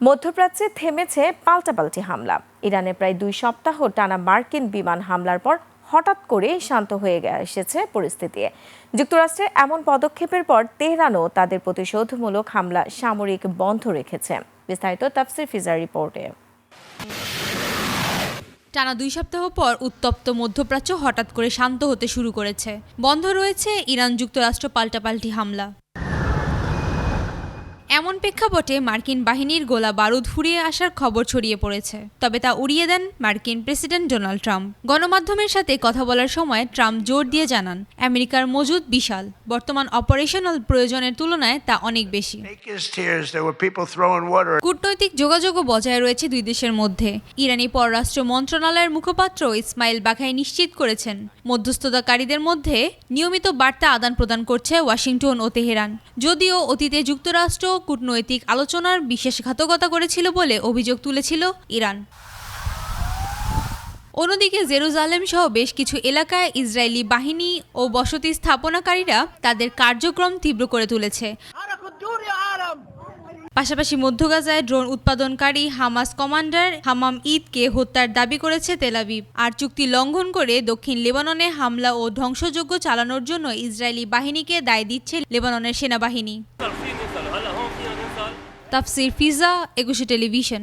মধ্যপ্রাচ্যে থেমেছে পাল্টাপাল্টি হামলা। ইরানে প্রায় 2 সপ্তাহ টানা মার্কিন বিমান হামলার পর হঠাৎ করে শান্ত হয়ে এসেছে পরিস্থিতি। যুক্তরাষ্ট্রের এমন পদক্ষেপের পর তেহরানও তাদের প্রতিশোধমূলক হামলা সামরিক বন্ধ রেখেছে। বিস্তারিত তাফসির ফিজার রিপোর্টে। টানা 2 সপ্তাহ পর উত্তপ্ত মধ্যপ্রাচ্য হঠাৎ করে শান্ত হতে শুরু করেছে। বন্ধ রয়েছে ইরান যুক্তরাষ্ট্র পাল্টাপাল্টি হামলা। এমন প্রেক্ষাপটে মার্কিন বাহিনীর গোলা বারুদ ফুরিয়ে আসার খবর ছড়িয়ে পড়েছে। তবে তা উড়িয়ে দেন মার্কিন প্রেসিডেন্ট ডোনাল্ড ট্রাম্প। গণমাধ্যমের সাথে কথা বলার সময় ট্রাম্প জোর দিয়ে জানান, আমেরিকার মজুদ বিশাল, বর্তমান অপারেশনাল প্রয়োজনের তুলনায় তা অনেক বেশি। কূটনৈতিক যোগাযোগও বজায় রয়েছে দুই দেশের মধ্যে। ইরানি পররাষ্ট্র মন্ত্রণালয়ের মুখপাত্র ইসমাইল বাঘাই নিশ্চিত করেছেন, মধ্যস্থতাকারীদের মধ্যে নিয়মিত বার্তা আদান প্রদান করছে ওয়াশিংটন ও তেহরান। যদিও অতীতে যুক্তরাষ্ট্র কূটনৈতিক আলোচনার বিশ্বাসঘাতকতা করেছিল বলে অভিযোগ তুলেছিল ইরান। অন্যদিকে জেরুজালেম সহ বেশ কিছু এলাকায় ইসরায়েলি বাহিনী ও বসতি স্থাপনাকারীরা তাদের কার্যক্রম তীব্র করে তুলেছে। পাশাপাশি মধ্য গাজায় ড্রোন উৎপাদনকারী হামাস কমান্ডার হামাম ঈদকে হত্যার দাবি করেছে তেল আবিব। আর চুক্তি লঙ্ঘন করে দক্ষিণ লেবাননে হামলা ও ধ্বংসযজ্ঞ চালানোর জন্য ইসরায়েলি বাহিনীকে দায় দিচ্ছে লেবাননের সেনাবাহিনী। তাফসির ফিজা, 21 টেলিভিশন।